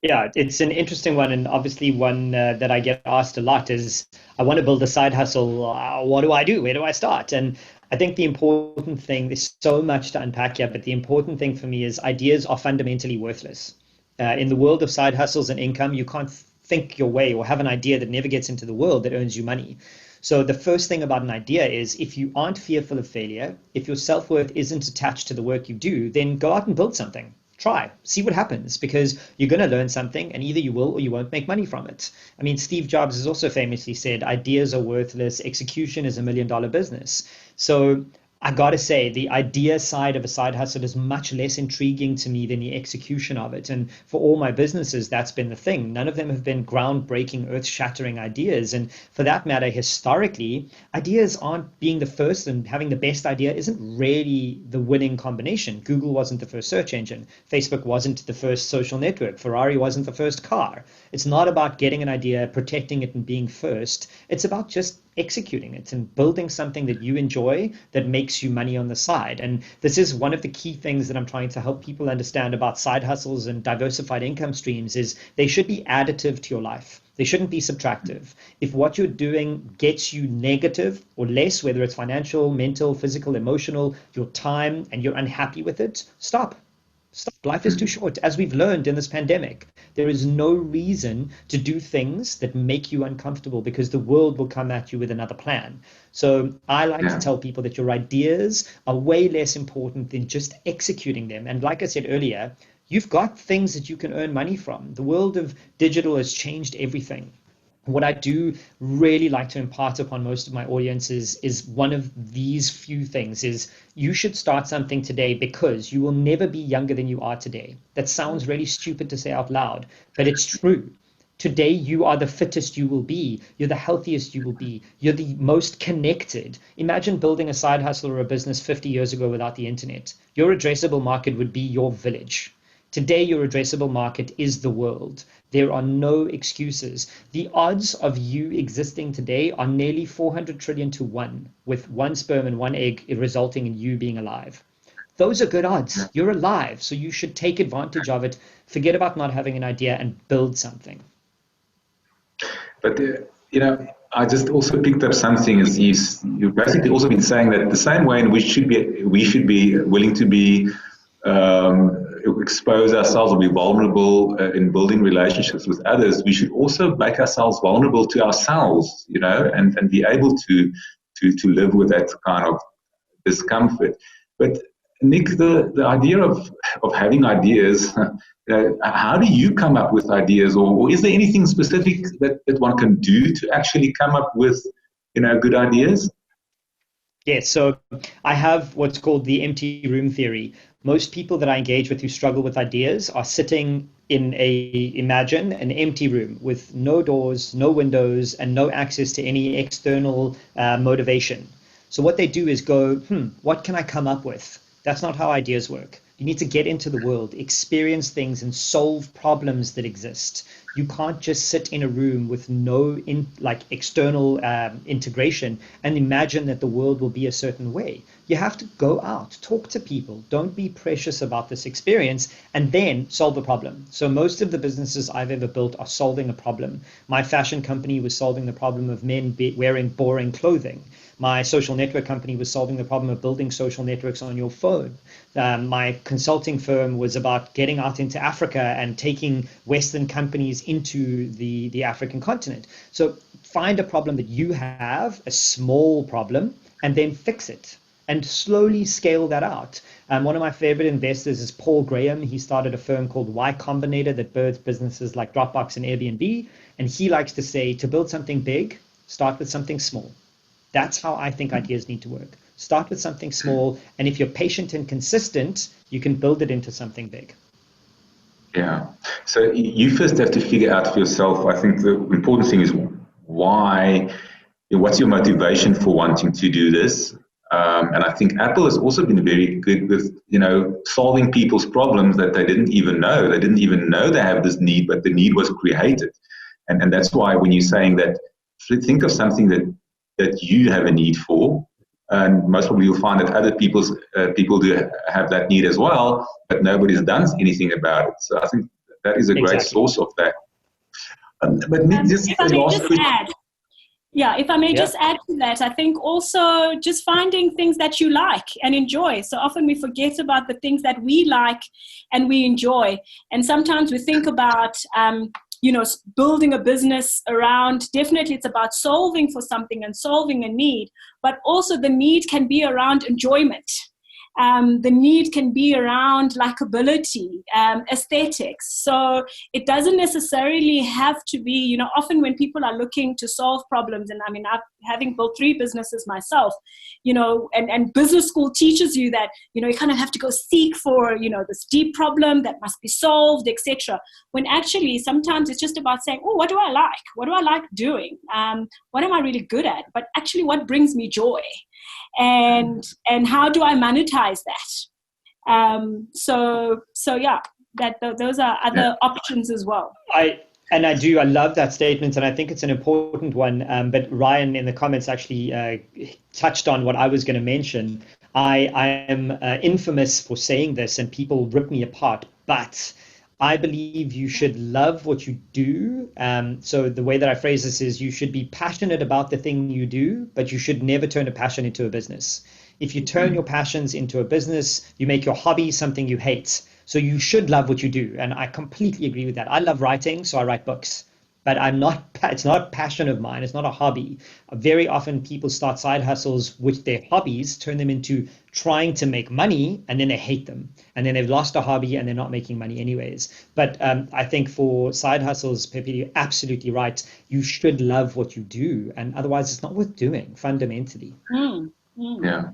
Yeah, it's an interesting one, and obviously one that I get asked a lot is, I want to build a side hustle. What do I do? Where do I start? And I think the important thing, there's so much to unpack here, but the important thing for me is ideas are fundamentally worthless. In the world of side hustles and income, you can't think your way or have an idea that never gets into the world that earns you money. So the first thing about an idea is, if you aren't fearful of failure, if your self-worth isn't attached to the work you do, then go out and build something. Try, see what happens, because you're going to learn something, and either you will or you won't make money from it. I mean, Steve Jobs has also famously said, ideas are worthless, execution is $1 million business. So I gotta say, the idea side of a side hustle is much less intriguing to me than the execution of it. And for all my businesses, that's been the thing. None of them have been groundbreaking, earth-shattering ideas. And for that matter, historically, ideas aren't being the first, and having the best idea isn't really the winning combination. Google wasn't the first search engine. Facebook wasn't the first social network. Ferrari wasn't the first car. It's not about getting an idea, protecting it, and being first. It's about just executing it and building something that you enjoy that makes you money on the side. And this is one of the key things that I'm trying to help people understand about side hustles and diversified income streams is they should be additive to your life. They shouldn't be subtractive. If what you're doing gets you negative or less, whether it's financial, mental, physical, emotional, your time, and you're unhappy with it, stop. Stop. Life is too short. As we've learned in this pandemic, there is no reason to do things that make you uncomfortable because the world will come at you with another plan. So I like to tell people that your ideas are way less important than just executing them. And like I said earlier, you've got things that you can earn money from. The world of digital has changed everything. What I do really like to impart upon most of my audiences is one of these few things is you should start something today because you will never be younger than you are today. That sounds really stupid to say out loud, but it's true. Today, you are the fittest you will be. You're the healthiest you will be. You're the most connected. Imagine building a side hustle or a business 50 years ago without the internet. Your addressable market would be your village. Today, your addressable market is the world. There are no excuses. The odds of you existing today are nearly 400 trillion to 1, with one sperm and one egg resulting in you being alive. Those are good odds. You're alive, so you should take advantage of it. Forget about not having an idea and build something. But, I just also picked up something is you've basically also been saying that the same way in which we should be willing to be expose ourselves or be vulnerable in building relationships with others, we should also make ourselves vulnerable to ourselves, and be able to live with that kind of discomfort. But Nick, the idea of having ideas, how do you come up with ideas, or is there anything specific that one can do to actually come up with, good ideas? Yes, so I have what's called the empty room theory. Most people that I engage with who struggle with ideas are sitting in imagine an empty room with no doors, no windows, and no access to any external motivation. So what they do is go, what can I come up with? That's not how ideas work. You need to get into the world, experience things, and solve problems that exist. You can't just sit in a room with no external integration and imagine that the world will be a certain way. You have to go out, talk to people. Don't be precious about this experience, and then solve a problem. So most of the businesses I've ever built are solving a problem. My fashion company was solving the problem of men wearing boring clothing. My social network company was solving the problem of building social networks on your phone. My consulting firm was about getting out into Africa and taking Western companies into the African continent. So find a problem that you have, a small problem, and then fix it and slowly scale that out. One of my favorite investors is Paul Graham. He started a firm called Y Combinator that births businesses like Dropbox and Airbnb. And he likes to say, to build something big, start with something small. That's how I think ideas need to work. Start with something small, and if you're patient and consistent, you can build it into something big. Yeah. So you first have to figure out for yourself, I think the important thing is why, what's your motivation for wanting to do this? And I think Apple has also been very good with, solving people's problems that they didn't even know. They didn't even know they have this need, but the need was created. And that's why when you're saying that, think of something that you have a need for, and most probably you'll find that other people do have that need as well, but nobody's done anything about it. So I think that is a great source of that. But Nick, just if I may just add to that, I think also just finding things that you like and enjoy. So often we forget about the things that we like and we enjoy. And sometimes we think about building a business around, definitely it's about solving for something and solving a need, but also the need can be around enjoyment. The need can be around likability, aesthetics. So it doesn't necessarily have to be, often when people are looking to solve problems, and I mean, having built 3 businesses myself, and business school teaches you that, you kind of have to go seek for, this deep problem that must be solved, etc. When actually sometimes it's just about saying, oh, what do I like? What do I like doing? What am I really good at? But actually what brings me joy? And how do I monetize that? So yeah, those are other options as well. I love that statement, and I think it's an important one. But Ryan in the comments actually touched on what I was going to mention. I am infamous for saying this, and people rip me apart, but I believe you should love what you do. So the way that I phrase this is you should be passionate about the thing you do, but you should never turn a passion into a business. If you turn your passions into a business, you make your hobby something you hate. So you should love what you do. And I completely agree with that. I love writing, so I write books. But it's not a passion of mine. It's not a hobby. Very often people start side hustles with their hobbies, turn them into trying to make money, and then they hate them. And then they've lost a hobby and they're not making money anyways. But I think for side hustles, Pepe, you're absolutely right. You should love what you do. And otherwise, it's not worth doing fundamentally. Yeah.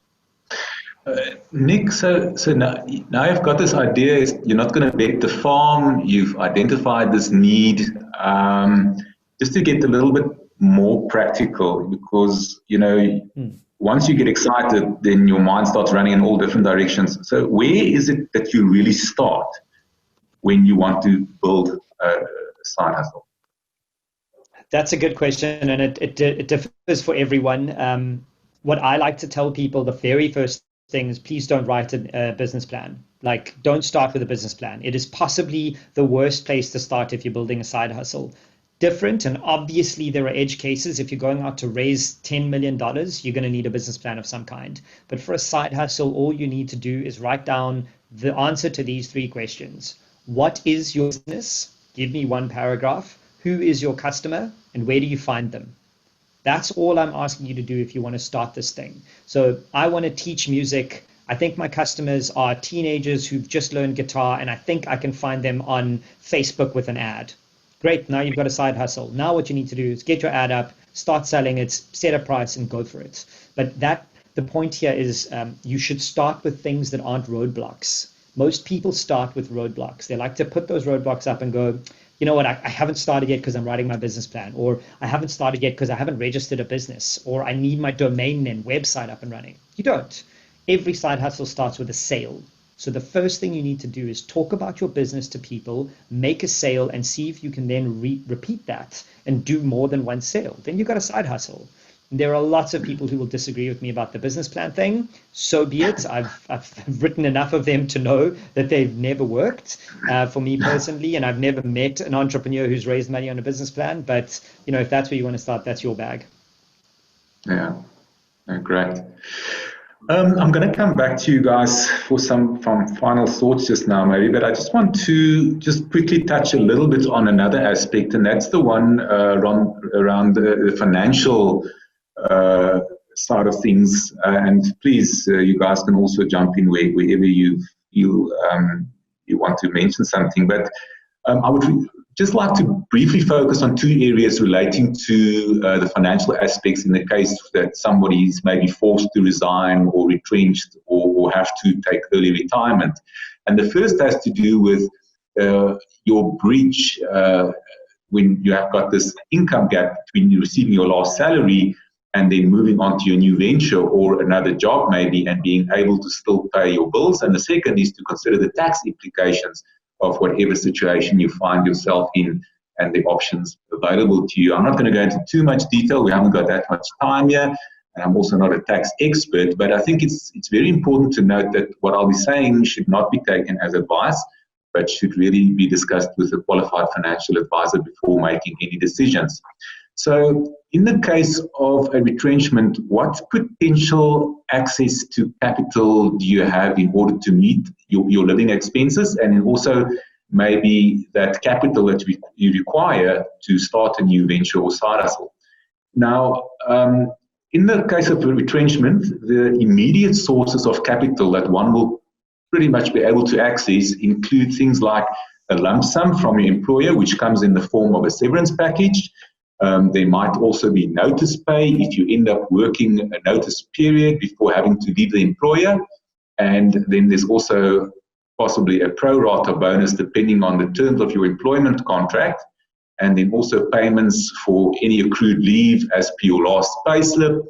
Nick, so now you've got this idea, you're not going to bet the farm, you've identified this need, just to get a little bit more practical, because, once you get excited, then your mind starts running in all different directions. So where is it that you really start when you want to build a side hustle? That's a good question, and it differs for everyone. What I like to tell people, the very first thing is, please don't write a business plan. Like, don't start with a business plan. It is possibly the worst place to start if you're building a side hustle. Different, and obviously there are edge cases. If you're going out to raise $10 million, you're going to need a business plan of some kind. But for a side hustle, all you need to do is write down the answer to these 3 questions. What is your business? Give me 1 paragraph. Who is your customer, and where do you find them? That's all I'm asking you to do if you want to start this thing. So I want to teach music. I think my customers are teenagers who've just learned guitar, and I think I can find them on Facebook with an ad. Great, now you've got a side hustle. Now what you need to do is get your ad up, start selling it, set a price, and go for it. But the point here is you should start with things that aren't roadblocks. Most people start with roadblocks. They like to put those roadblocks up and go, you know what, I haven't started yet because I'm writing my business plan, or I haven't started yet because I haven't registered a business, or I need my domain and website up and running. You don't. Every side hustle starts with a sale. So the first thing you need to do is talk about your business to people, make a sale, and see if you can then repeat that and do more than 1 sale. Then you've got a side hustle. There are lots of people who will disagree with me about the business plan thing. So be it. I've written enough of them to know that they've never worked for me personally, and I've never met an entrepreneur who's raised money on a business plan. But if that's where you want to start, that's your bag. Yeah, great. I'm going to come back to you guys for some final thoughts just now, maybe, but I just want to just quickly touch a little bit on another aspect, and that's the one around the financial side of things. And please, you guys can also jump in wherever you feel you want to mention something. But I would just like to briefly focus on 2 areas relating to the financial aspects in the case that somebody is maybe forced to resign or retrenched or have to take early retirement. And the first has to do with your breach when you have got this income gap between you receiving your last salary and then moving on to your new venture or another job maybe, and being able to still pay your bills. And the second is to consider the tax implications of whatever situation you find yourself in and the options available to you. I'm not going to go into too much detail. We haven't got that much time here. And I'm also not a tax expert, but I think it's very important to note that what I'll be saying should not be taken as advice, but should really be discussed with a qualified financial advisor before making any decisions. So in the case of a retrenchment, what potential access to capital do you have in order to meet your living expenses, and then also maybe that capital that you require to start a new venture or side hustle? Now, in the case of retrenchment, the immediate sources of capital that one will pretty much be able to access include things like a lump sum from your employer, which comes in the form of a severance package. There might also be notice pay if you end up working a notice period before having to leave the employer. And then there's also possibly a pro rata bonus depending on the terms of your employment contract. And then also payments for any accrued leave as per your last payslip.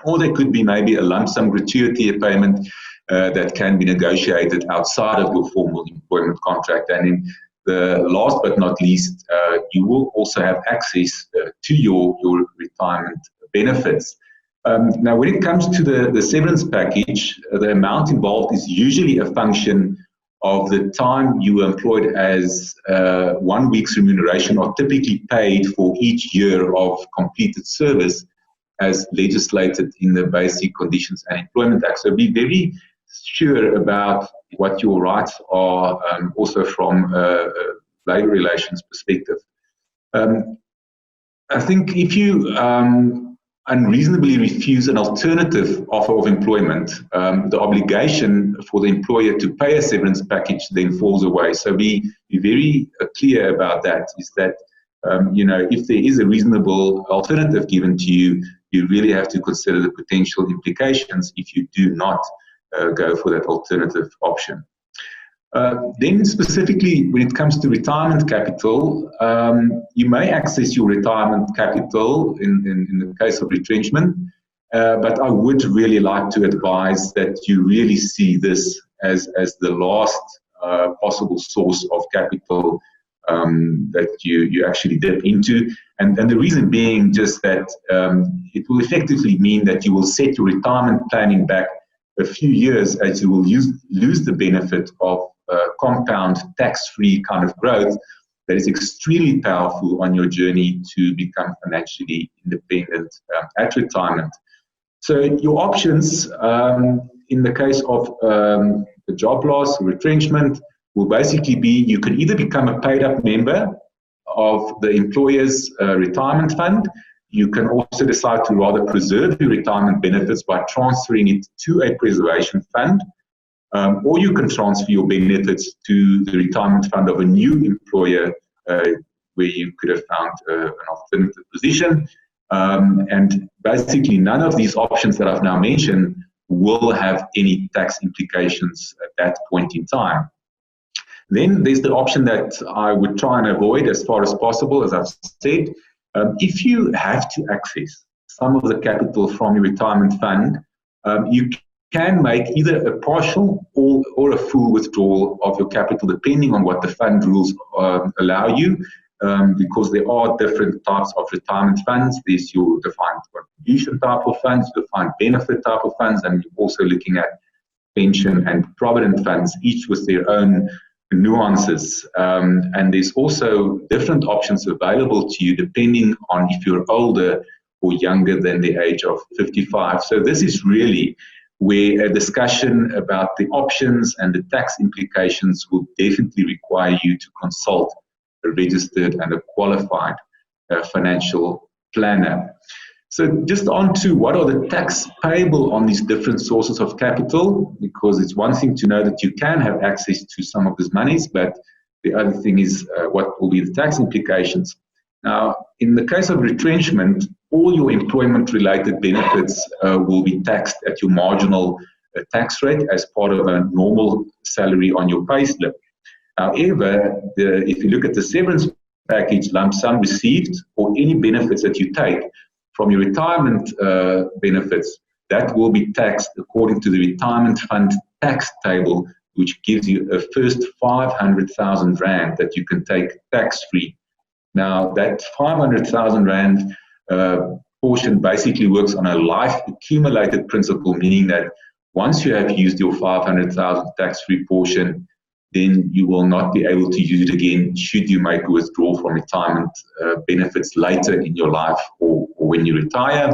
Or there could be maybe a lump sum gratuity payment that can be negotiated outside of your formal employment contract. And in the last but not least, you will also have access to your retirement benefits. Now, when it comes to the severance package, the amount involved is usually a function of the time you were employed as 1 week's remuneration, or typically paid for each year of completed service as legislated in the Basic Conditions and Employment Act. So be very sure about what your rights are, also from a labor relations perspective. I think if you unreasonably refuse an alternative offer of employment, the obligation for the employer to pay a severance package then falls away. So be very clear about that, is that if there is a reasonable alternative given to you, you really have to consider the potential implications if you do not go for that alternative option. Then specifically when it comes to retirement capital, you may access your retirement capital in the case of retrenchment, but I would really like to advise that you really see this as the last possible source of capital that you actually dip into. And the reason being just that it will effectively mean that you will set your retirement planning back a few years, as you will lose the benefit of compound tax-free kind of growth that is extremely powerful on your journey to become financially independent at retirement. So your options in the case of the job loss, retrenchment, will basically be you can either become a paid-up member of the employer's retirement fund. You can also decide to rather preserve your retirement benefits by transferring it to a preservation fund, or you can transfer your benefits to the retirement fund of a new employer where you could have found an alternative position. And basically none of these options that I've now mentioned will have any tax implications at that point in time. Then there's the option that I would try and avoid as far as possible, as I've said. If you have to access some of the capital from your retirement fund, you can make either a partial or a full withdrawal of your capital, depending on what the fund rules allow you, because there are different types of retirement funds. There's your defined contribution type of funds, defined benefit type of funds, and you're also looking at pension and provident funds, each with their own nuances, and there's also different options available to you depending on if you're older or younger than the age of 55. So this is really where a discussion about the options and the tax implications will definitely require you to consult a registered and a qualified financial planner. So just on to what are the tax payable on these different sources of capital, because it's one thing to know that you can have access to some of these monies, but the other thing is what will be the tax implications. Now, in the case of retrenchment, all your employment-related benefits will be taxed at your marginal tax rate as part of a normal salary on your payslip. However, if you look at the severance package lump sum received or any benefits that you take from your retirement benefits, that will be taxed according to the retirement fund tax table, which gives you a first 500,000 Rand that you can take tax-free. Now, that 500,000 Rand portion basically works on a life accumulated principle, meaning that once you have used your 500,000 tax-free portion, then you will not be able to use it again should you make a withdrawal from retirement benefits later in your life or when you retire.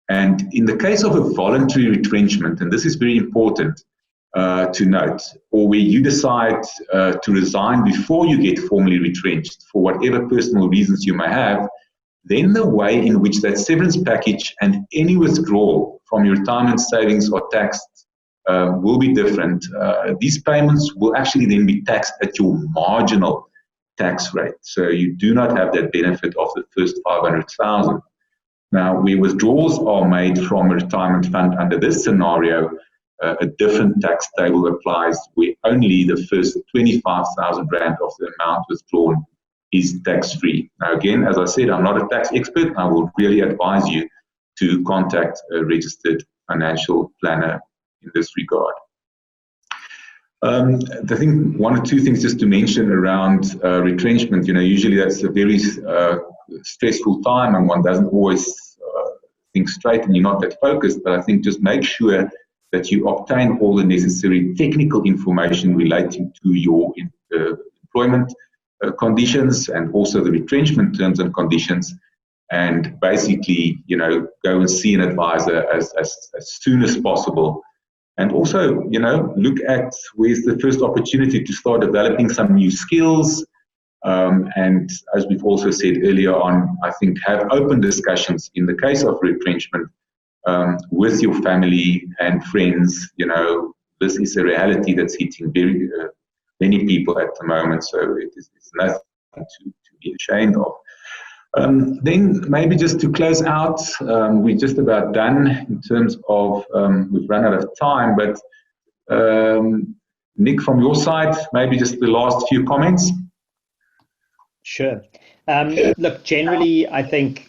And in the case of a voluntary retrenchment, and this is very important to note, or where you decide to resign before you get formally retrenched for whatever personal reasons you may have, then the way in which that severance package and any withdrawal from your retirement savings are taxed will be different. These payments will actually then be taxed at your marginal tax rate. So you do not have that benefit of the first 500,000. Now, where withdrawals are made from a retirement fund under this scenario, a different tax table applies where only the first 25,000 Rand of the amount withdrawn is tax-free. Now, again, as I said, I'm not a tax expert. I would really advise you to contact a registered financial planner in this regard. I think one or two things just to mention around retrenchment. Usually that's a very stressful time and one doesn't always think straight and you're not that focused, but I think just make sure that you obtain all the necessary technical information relating to your employment conditions and also the retrenchment terms and conditions, and basically, go and see an advisor as soon as possible. And also, look at where's the first opportunity to start developing some new skills. And as we've also said earlier on, I think have open discussions in the case of retrenchment with your family and friends. This is a reality that's hitting very many people at the moment, so it's nothing to be ashamed of. Then maybe just to close out, we're just about done in terms of, we've run out of time, but Nick, from your side, maybe just the last few comments. Sure. Look, generally, I think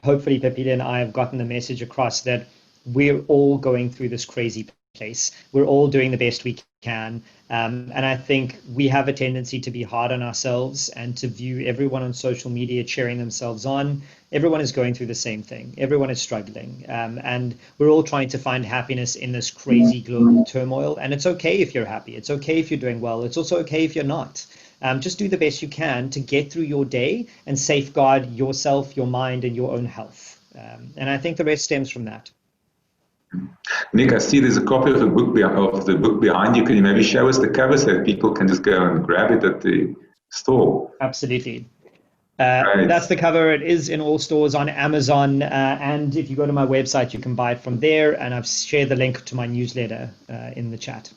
hopefully Pepile and I have gotten the message across that we're all going through this crazy place. We're all doing the best we can. And I think we have a tendency to be hard on ourselves and to view everyone on social media cheering themselves on. Everyone is going through the same thing. Everyone is struggling. And we're all trying to find happiness in this crazy global turmoil. And it's okay if you're happy. It's okay if you're doing well. It's also okay if you're not. Just do the best you can to get through your day and safeguard yourself, your mind, and your own health. And I think the rest stems from that. Nick, I see there's a copy of the book behind you. Can you maybe show us the cover so that people can just go and grab it at the store? Absolutely. Right. That's the cover. It is in all stores on Amazon. And if you go to my website, you can buy it from there. And I've shared the link to my newsletter in the chat.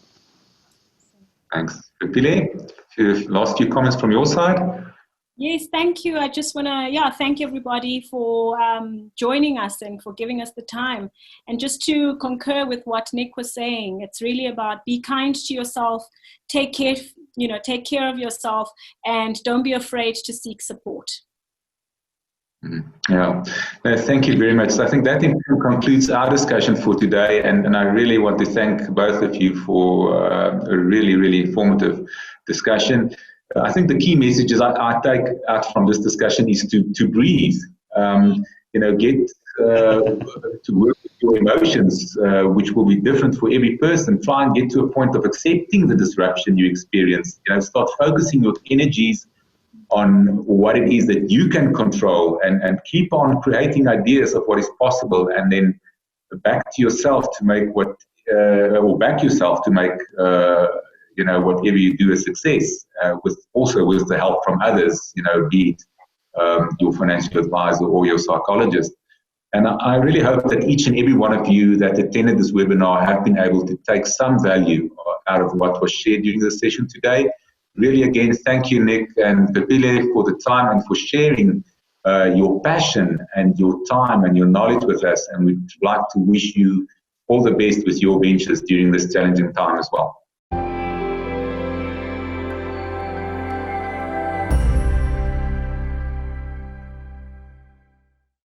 Thanks. Pepile, last few comments from your side? Yes, thank you. I just want to, thank everybody for joining us and for giving us the time. And just to concur with what Nick was saying, it's really about be kind to yourself, take care of yourself, and don't be afraid to seek support. Yeah, no, thank you very much. So I think that concludes our discussion for today, and I really want to thank both of you for a really, really informative discussion. I think the key messages I take out from this discussion is to breathe, get to work with your emotions, which will be different for every person. Try and get to a point of accepting the disruption you experience. Start focusing your energies on what it is that you can control, and keep on creating ideas of what is possible, and then back yourself to make whatever you do a success, with the help from others, be it your financial advisor or your psychologist. And I really hope that each and every one of you that attended this webinar have been able to take some value out of what was shared during the session today. Really, again, thank you, Nick and Pepile, for the time and for sharing your passion and your time and your knowledge with us. And we'd like to wish you all the best with your ventures during this challenging time as well.